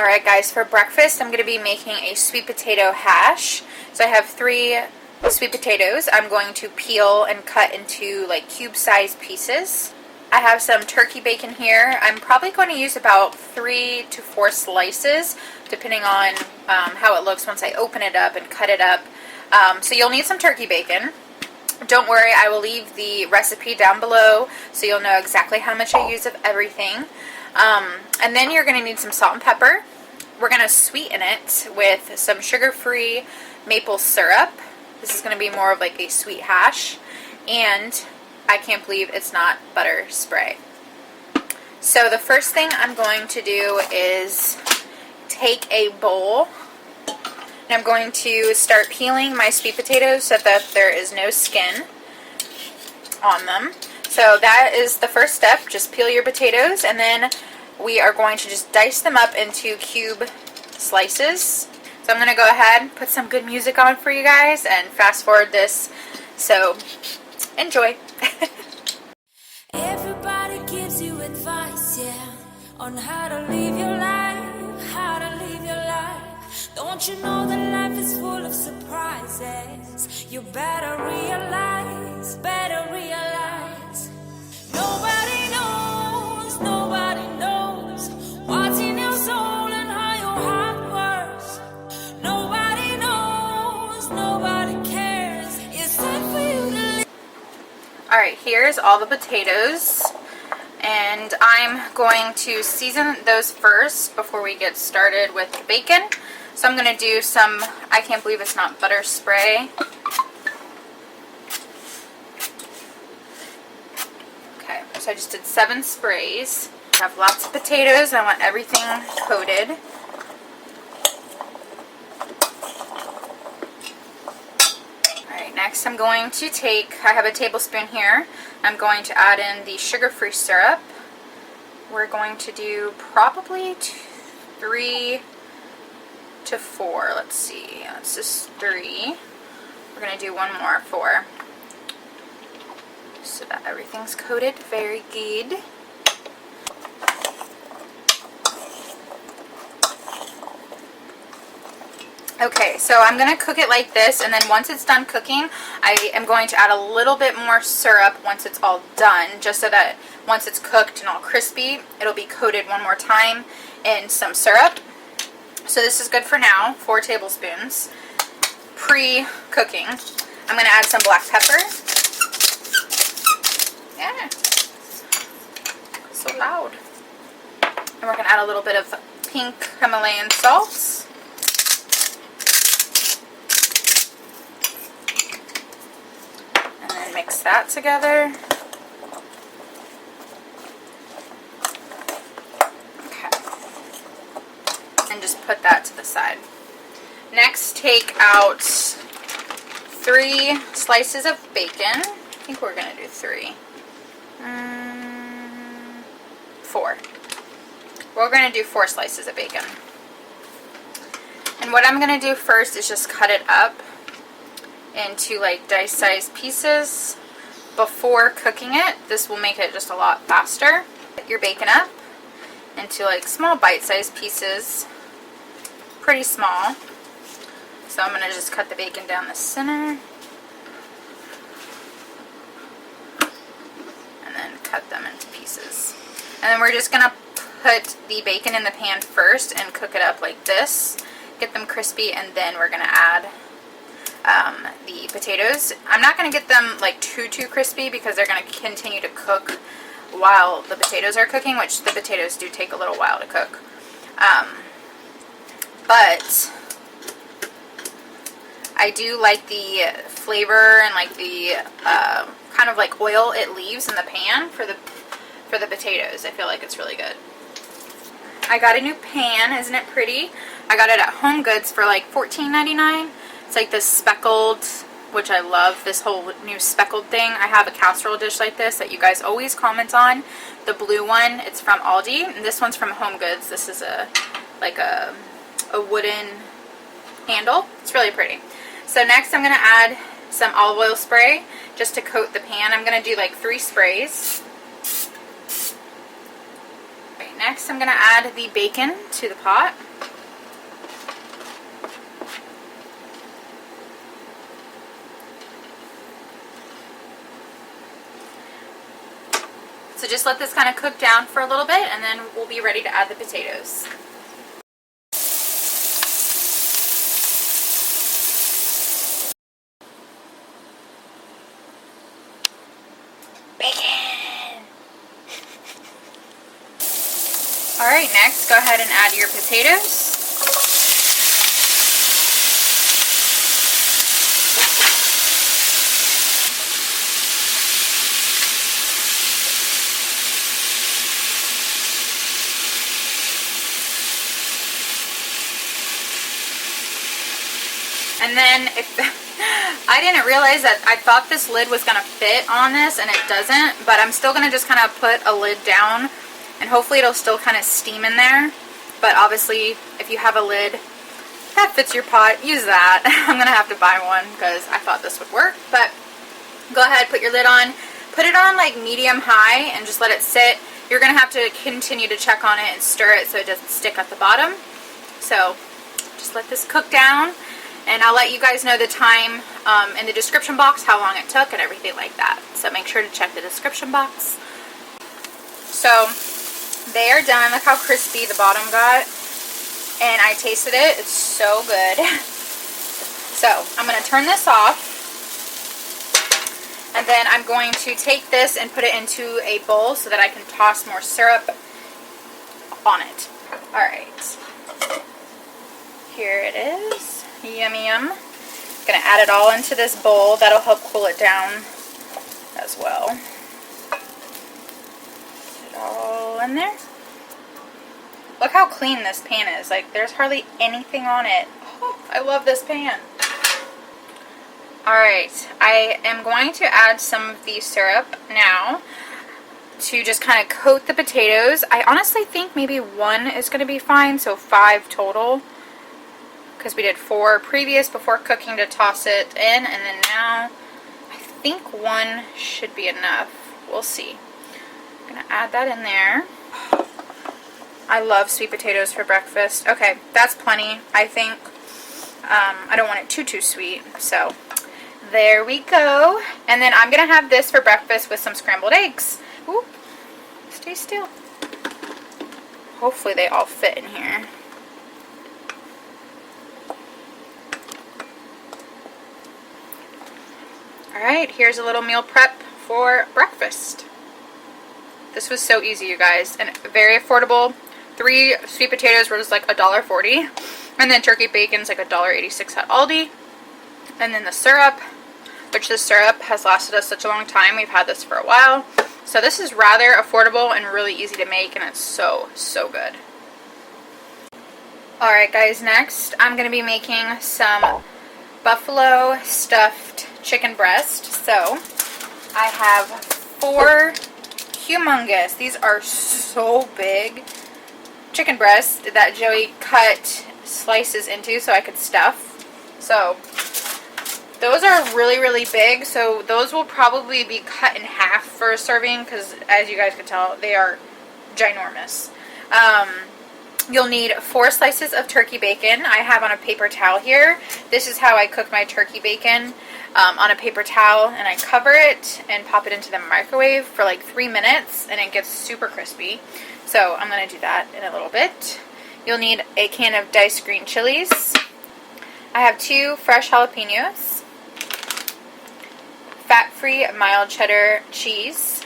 Alright guys, for breakfast I'm going to be making a sweet potato hash. So I have 3 sweet potatoes. I'm going to peel and cut into like cube-sized pieces. I have some turkey bacon here. I'm probably going to use about 3 to 4 slices depending on how it looks once I open it up and cut it up. So you'll need some turkey bacon. Don't worry, I will leave the recipe down below so you'll know exactly how much I use of everything. And then you're going to need some salt and pepper. We're going to sweeten it with some sugar-free maple syrup. This is going to be more of like a sweet hash. And I can't believe it's not butter spray. So the first thing I'm going to do is take a bowl. And I'm going to start peeling my sweet potatoes so that there is no skin on them. So that is the first step. Just peel your potatoes, and then we are going to just dice them up into cube slices. So I'm going to go ahead and put some good music on for you guys and fast forward this. So enjoy. Everybody gives you advice, yeah, on how to live your life, how to live your life. Don't you know that life is full of surprises? You better realize, better realize. Nobody knows what's in your soul and how your heart works. Nobody knows, nobody cares. It's time for you to live. Alright, here's all the potatoes. And I'm going to season those first before we get started with the bacon. So I'm going to do some, I can't believe it's not butter spray. Okay, so I just did 7 sprays. I have lots of potatoes. I want everything coated. Alright, next I'm going to take, I have a tablespoon here. I'm going to add in the sugar-free syrup. We're going to do probably 3 to 4. Let's see, that's just 3. We're going to do one more, 4. So that everything's coated very good. Okay, so I'm going to cook it like this, and then once it's done cooking, I am going to add a little bit more syrup once it's all done, just so that once it's cooked and all crispy, it'll be coated one more time in some syrup. So this is good for now, 4 tablespoons. Pre-cooking, I'm going to add some black pepper. Yeah, so loud. And we're going to add a little bit of pink Himalayan salt. Mix that together. Okay. And just put that to the side. Next, take out 3 slices of bacon. I think we're going to do 3. 4. We're going to do 4 slices of bacon. And what I'm going to do first is just cut it up into like dice-sized pieces before cooking it. This will make it just a lot faster. Cut your bacon up into like small bite-sized pieces, pretty small. So I'm going to just cut the bacon down the center and then cut them into pieces. And then we're just going to put the bacon in the pan first and cook it up like this, get them crispy, and then we're going to add the potatoes. I'm not going to get them like too crispy because they're going to continue to cook while the potatoes are cooking, which the potatoes do take a little while to cook. But I do like the flavor and like the kind of like oil it leaves in the pan for the potatoes. I feel like it's really good. I got a new pan. Isn't it pretty? I got it at Home Goods for like $14.99. It's like this speckled, which I love, this whole new speckled thing. I have a casserole dish like this that you guys always comment on. The blue one, it's from Aldi, and this one's from Home Goods. This is like a wooden handle. It's really pretty. So next I'm going to add some olive oil spray just to coat the pan. I'm going to do like 3 sprays. Next I'm going to add the bacon to the pot. So just let this kind of cook down for a little bit, and then we'll be ready to add the potatoes. Bacon! Alright, next go ahead and add your potatoes. And then I didn't realize that I thought this lid was going to fit on this, and it doesn't, but I'm still going to just kind of put a lid down, and hopefully it'll still kind of steam in there. But obviously, if you have a lid that fits your pot, use that. I'm going to have to buy one because I thought this would work. But go ahead, put your lid on. Put it on like medium-high and just let it sit. You're going to have to continue to check on it and stir it so it doesn't stick at the bottom. So just let this cook down. And I'll let you guys know the time in the description box, how long it took and everything like that. So make sure to check the description box. So they are done. Look how crispy the bottom got. And I tasted it. It's so good. So I'm going to turn this off. And then I'm going to take this and put it into a bowl so that I can toss more syrup on it. Alright. Here it is. Yummy yum. Gonna add it all into this bowl. That'll help cool it down as well. Put it all in there. Look how clean this pan is. Like, there's hardly anything on it. Oh, I love this pan. Alright, I am going to add some of the syrup now to just kind of coat the potatoes. I honestly think maybe 1 is going to be fine, so 5 total. Because we did 4 previous before cooking to toss it in, and then now I think 1 should be enough. We'll see. I'm going to add that in there. I love sweet potatoes for breakfast. Okay, that's plenty, I think. I don't want it too sweet, so there we go. And then I'm going to have this for breakfast with some scrambled eggs. Ooh, stay still. Hopefully they all fit in here. Alright, here's a little meal prep for breakfast. This was so easy, you guys, and very affordable. 3 sweet potatoes were just like $1.40, and then turkey bacon's like $1.86 at Aldi. And then the syrup, which the syrup has lasted us such a long time. We've had this for a while. So this is rather affordable and really easy to make, and it's so good. Alright guys, next I'm going to be making some buffalo stuffed chicken breast. So I have 4 humongous, these are so big, chicken breasts that Joey cut slices into so I could stuff. So those are really big, so those will probably be cut in half for a serving because, as you guys can tell, they are ginormous. You'll need 4 slices of turkey bacon. I have on a paper towel here. This is how I cook my turkey bacon, on a paper towel, and I cover it and pop it into the microwave for like 3 minutes, and it gets super crispy. So I'm going to do that in a little bit. You'll need a can of diced green chilies. I have 2 fresh jalapenos, fat-free mild cheddar cheese,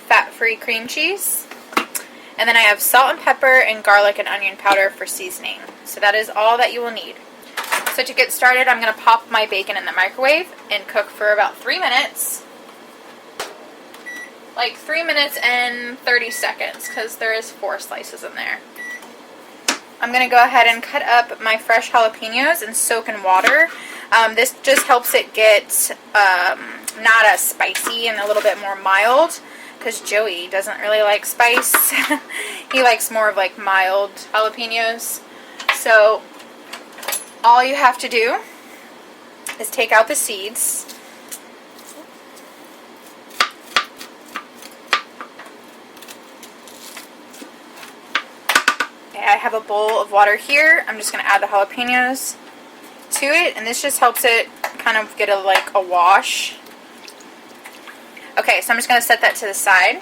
fat-free cream cheese, and then I have salt and pepper and garlic and onion powder for seasoning. So that is all that you will need. So to get started, I'm going to pop my bacon in the microwave and cook for about 3 minutes. Like 3 minutes and 30 seconds because there is 4 slices in there. I'm going to go ahead and cut up my fresh jalapenos and soak in water. This just helps it get not as spicy and a little bit more mild, because Joey doesn't really like spice. He likes more of like mild jalapenos. So all you have to do is take out the seeds. Okay, I have a bowl of water here. I'm just going to add the jalapenos to it, and this just helps it kind of get a wash. Okay, so I'm just going to set that to the side.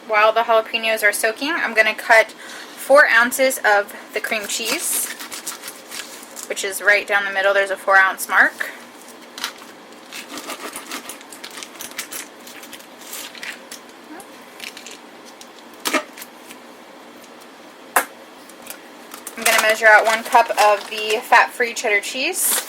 While the jalapenos are soaking, I'm going to cut 4 ounces of the cream cheese, which is right down the middle. There's a 4-ounce mark. I'm going to measure out 1 cup of the fat-free cheddar cheese.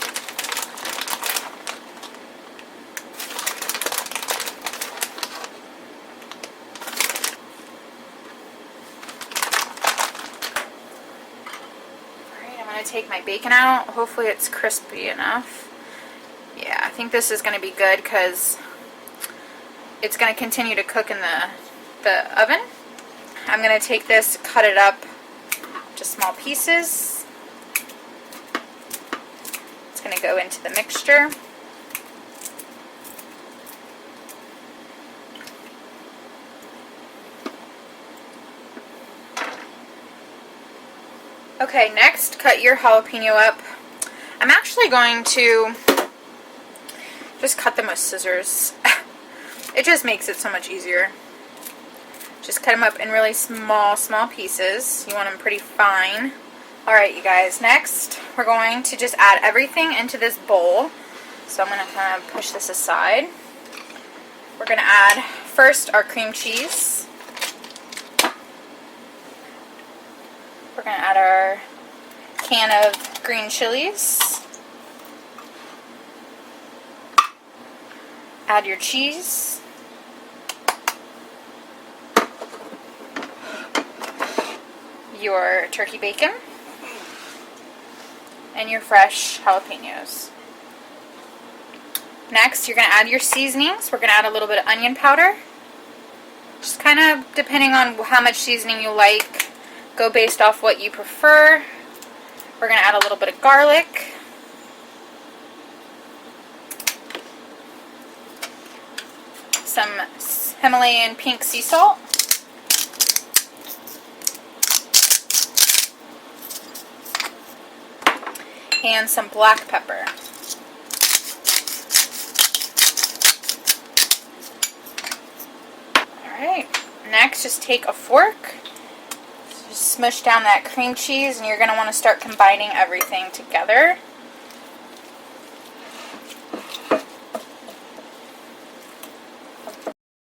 Take my bacon out. Hopefully it's crispy enough. Yeah, I think this is going to be good because it's going to continue to cook in the oven. I'm going to take this, cut it up to small pieces. It's going to go into the mixture. Okay, next, cut your jalapeno up. I'm actually going to just cut them with scissors. It just makes it so much easier. Just cut them up in really small pieces. You want them pretty fine. Alright, you guys, next, we're going to just add everything into this bowl. So I'm going to kind of push this aside. We're going to add first our cream cheese. We're going to add our can of green chilies. Add your cheese. Your turkey bacon. And your fresh jalapenos. Next, you're going to add your seasonings. We're going to add a little bit of onion powder. Just kind of depending on how much seasoning you like. Go based off what you prefer. We're going to add a little bit of garlic. Some Himalayan pink sea salt. And some black pepper. Alright, next just take a fork. Just smush down that cream cheese, and you're going to want to start combining everything together.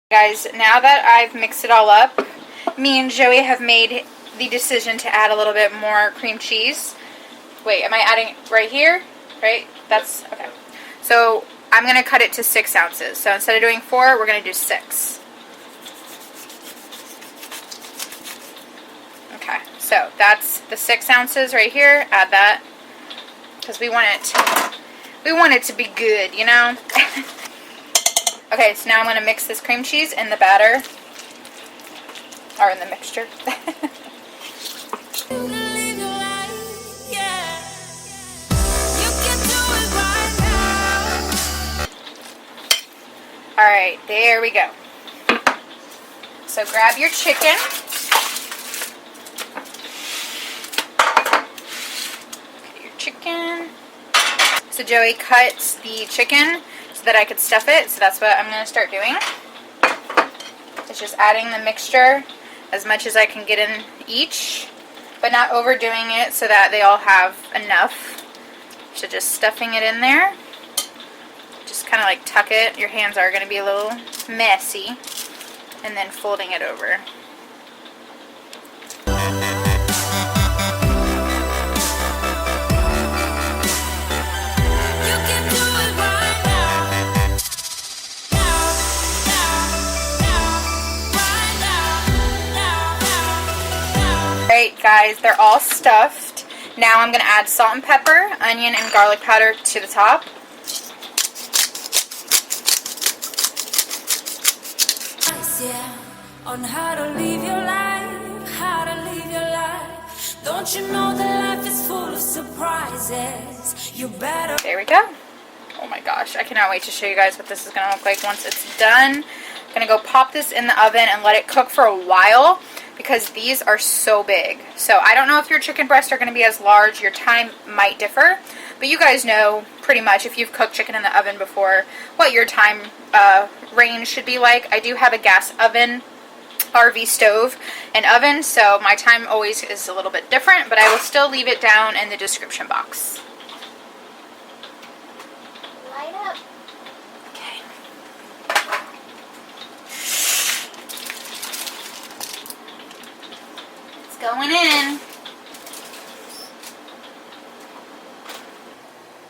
Guys, now that I've mixed it all up, me and Joey have made the decision to add a little bit more cream cheese. Wait, am I adding it right here? Right? That's, okay. So, I'm going to cut it to 6 ounces. So, instead of doing 4, we're going to do 6. Okay, so that's the 6 ounces right here. Add that because we want it to be good, you know. Okay, so now I'm going to mix this cream cheese in the batter or in the mixture. All right, there we go. So grab your chicken. Chicken. So Joey cuts the chicken so that I could stuff it, so that's what I'm going to start doing. It's just adding the mixture as much as I can get in each, but not overdoing it so that they all have enough. So just stuffing it in there. Just kind of like tuck it. Your hands are going to be a little messy. And then folding it over. Alright guys, they're all stuffed. Now I'm going to add salt and pepper, onion and garlic powder to the top. Yeah, on how to live your life, how to live your life. Don't you know that life is full of surprises? You better. There we go. Oh my gosh, I cannot wait to show you guys what this is going to look like once it's done. I'm going to go pop this in the oven and let it cook for a while because these are so big. So I don't know if your chicken breasts are going to be as large. Your time might differ. But you guys know pretty much, if you've cooked chicken in the oven before, what your time range should be like. I do have a gas oven, RV stove, and oven, so my time always is a little bit different, but I will still leave it down in the description box. Light up. Okay. It's going in.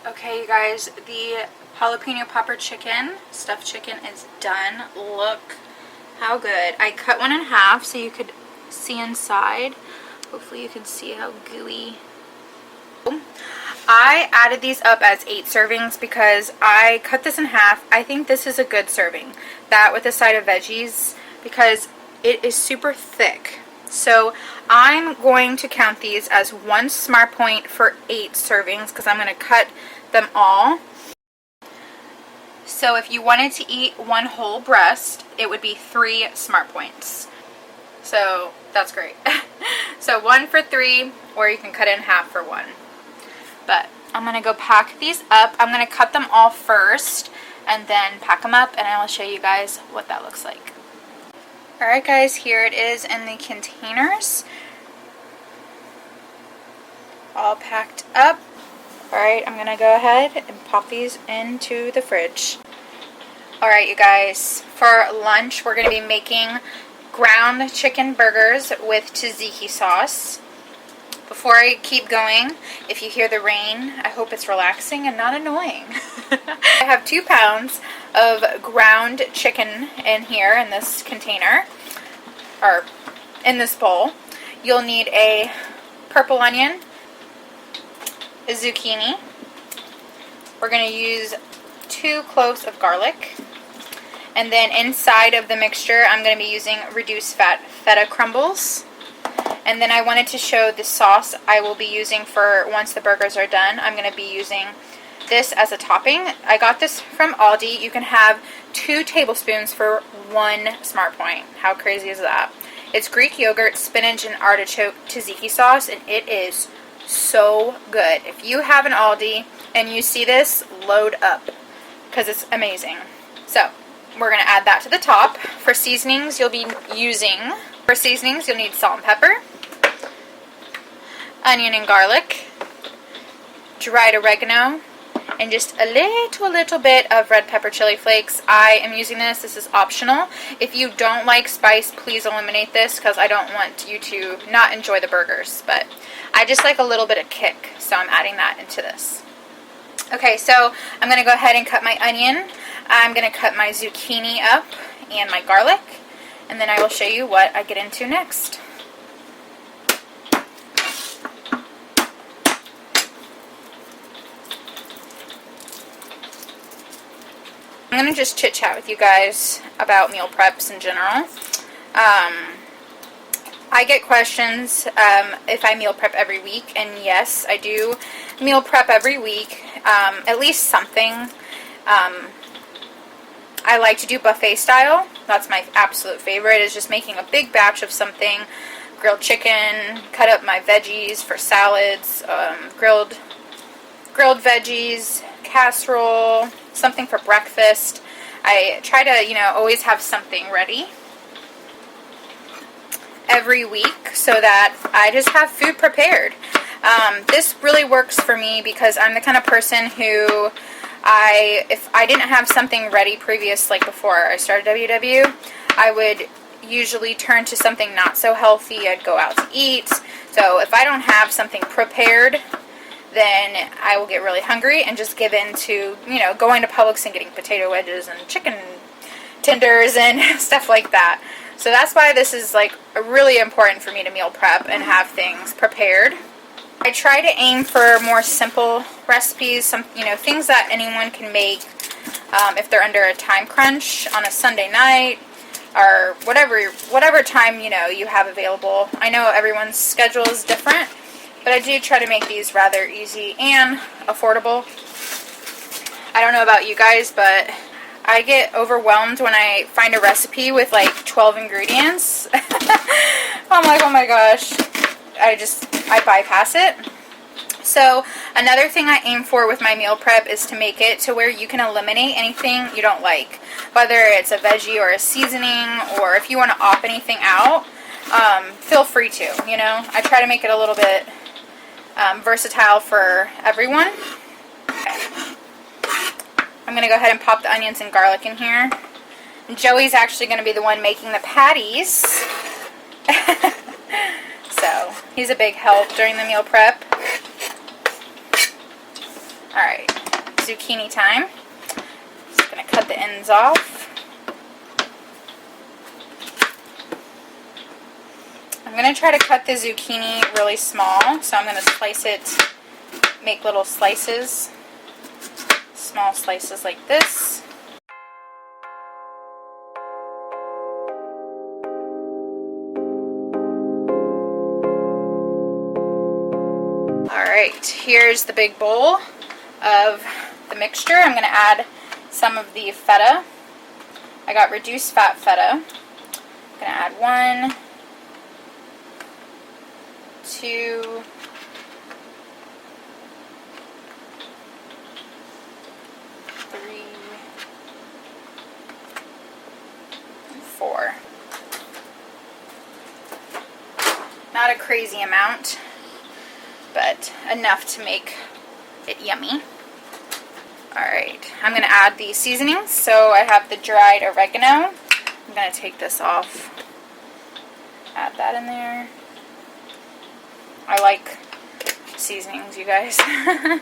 Okay, you guys, the jalapeno popper chicken, stuffed chicken, is done. Look how good. I cut one in half so you could see inside. Hopefully you can see how gooey. I added these up as 8 servings because I cut this in half. I think this is a good serving. That with a side of veggies, because it is super thick. So I'm going to count these as 1 Smart Point for 8 servings because I'm going to cut them all. So if you wanted to eat 1 whole breast, it would be 3 Smart Points. So that's great. So 1 for 3, or you can cut it in half for 1. But I'm going to go pack these up. I'm going to cut them all first and then pack them up, and I will show you guys what that looks like. Alright guys, here it is in the containers. All packed up. Alright, I'm going to go ahead and pop these into the fridge. Alright you guys, for lunch we're going to be making ground chicken burgers with tzatziki sauce. Before I keep going, if you hear the rain, I hope it's relaxing and not annoying. I have 2 pounds of ground chicken in here in this container, or in this bowl. You'll need a purple onion, a zucchini. We're going to use 2 cloves of garlic. And then inside of the mixture, I'm going to be using reduced fat feta crumbles. And then I wanted to show the sauce I will be using for once the burgers are done. I'm going to be using this as a topping. I got this from Aldi. You can have 2 tablespoons for 1 Smart Point. How crazy is that? It's Greek yogurt, spinach, and artichoke tzatziki sauce, and it is so good. If you have an Aldi and you see this, load up because it's amazing. So we're going to add that to the top. For seasonings, you'll need salt and pepper, onion and garlic, dried oregano, and just a little bit of red pepper chili flakes. I am using this. This is optional. If you don't like spice, please eliminate this because I don't want you to not enjoy the burgers. But I just like a little bit of kick, so I'm adding that into this. Okay, so I'm going to go ahead and cut my onion. I'm going to cut my zucchini up and my garlic, and then I will show you what I get into next. I'm going to just chit chat with you guys about meal preps in general. I get questions if I meal prep every week, and yes, I do meal prep every week, at least something. I like to do buffet style. That's my absolute favorite, is just making a big batch of something. Grilled chicken, cut up my veggies for salads, grilled veggies, casserole, something for breakfast. I try to, always have something ready every week so that I just have food prepared. This really works for me because I'm the kind of person who if I didn't have something ready previous, like before I started WW, I would usually turn to something not so healthy. I'd go out to eat. So if I don't have something prepared, then I will get really hungry and just give in to, going to Publix and getting potato wedges and chicken tenders and stuff like that. So that's why this is like really important for me to meal prep and have things prepared. I try to aim for more simple recipes, things that anyone can make if they're under a time crunch on a Sunday night or whatever time you have available. I know everyone's schedule is different, but I do try to make these rather easy and affordable. I don't know about you guys, but I get overwhelmed when I find a recipe with like 12 ingredients. I'm like, oh my gosh. I bypass it. So another thing I aim for with my meal prep is to make it to where you can eliminate anything you don't like, whether it's a veggie or a seasoning, or if you want to opt anything out, feel free to, you know. I try to make it a little bit versatile for everyone. Okay. I'm going to go ahead and pop the onions and garlic in here. And Joey's actually going to be the one making the patties. So he's a big help during the meal prep. Alright, zucchini time. Just going to cut the ends off. I'm going to try to cut the zucchini really small, so I'm going to slice it, make little slices, small slices like this. Alright, here's the big bowl of the mixture. I'm going to add some of the feta. I got reduced fat feta. I'm going to add 1, 2, 3, 4. Not a crazy amount, but enough to make it yummy. Alright, I'm going to add the seasonings. So I have the dried oregano. I'm going to take this off. Add that in there. I like seasonings, you guys. I'm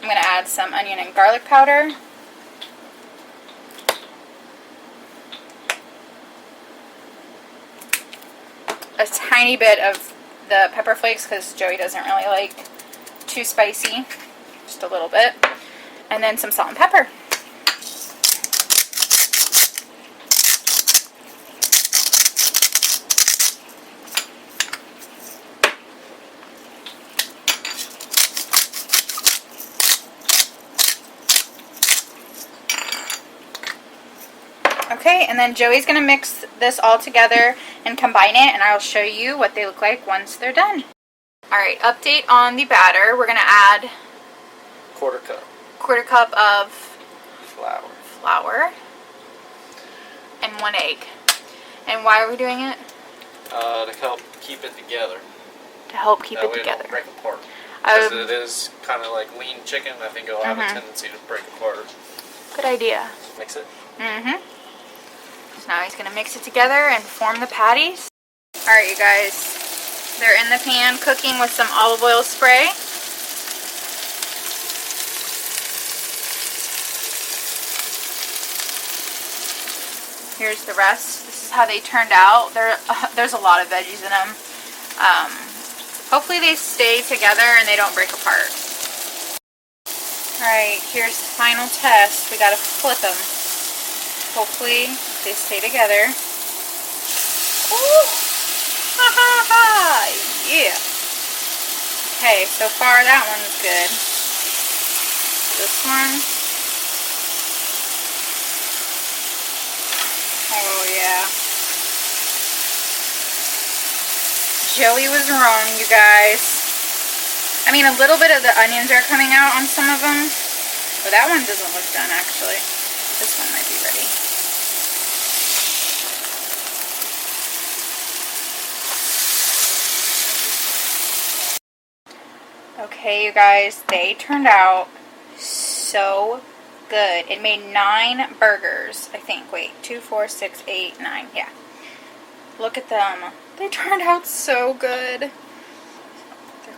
going to add some onion and garlic powder. A tiny bit of the pepper flakes because Joey doesn't really like too spicy. Just a little bit. And then some salt and pepper. Okay, and then Joey's going to mix this all together and combine it, and I'll show you what they look like once they're done. Alright, update on the batter. We're going to add quarter cup of flour and 1 egg. And why are we doing it? To help keep it together. To help keep it That way together. It don't break apart. Because it is kind of like lean chicken. I think it'll have a tendency to break apart. Good idea. Mix it. So now he's going to mix it together and form the patties. Alright, you guys. They're in the pan cooking with some olive oil spray. Here's the rest. This is how they turned out. There's a lot of veggies in them. Hopefully they stay together and they don't break apart. Alright, here's the final test. We gotta flip them. Hopefully they stay together. Ooh! Ha ha ha! Yeah! Okay, so far that one's good. This one. Oh yeah. Joey was wrong, you guys. I mean, a little bit of the onions are coming out on some of them, but that one doesn't look done actually. This one might be ready. Okay, you guys, they turned out so good. It made 9 burgers, I think. Wait, 2, 4, 6, 8, 9. Yeah. Look at them. They turned out so good. They're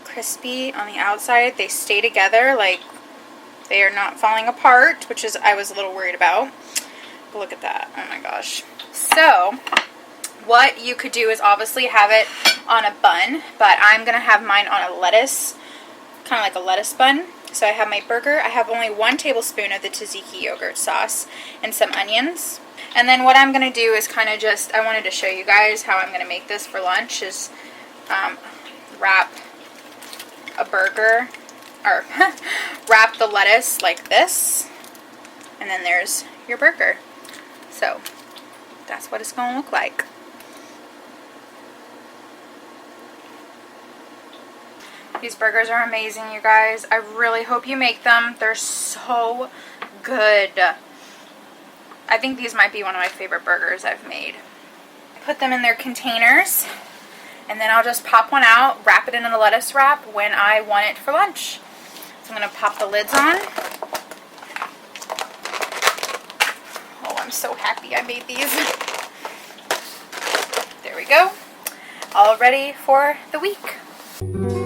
crispy on the outside. They stay together, like they are not falling apart, which is I was a little worried about. But look at that. Oh my gosh. So, what you could do is obviously have it on a bun, but I'm going to have mine on a lettuce, kind of like a lettuce bun. So I have my burger. I have only 1 tablespoon of the tzatziki yogurt sauce and some onions. And then what I'm going to do is kind of just, I wanted to show you guys how I'm going to make this for lunch, is wrap a burger, or wrap the lettuce like this, and then there's your burger. So that's what it's going to look like. These burgers are amazing, you guys. I really hope you make them. They're so good. I think these might be one of my favorite burgers I've made. Put them in their containers, and then I'll just pop one out, wrap it in a lettuce wrap when I want it for lunch. So I'm going to pop the lids on. Oh, I'm so happy I made these. There we go. All ready for the week.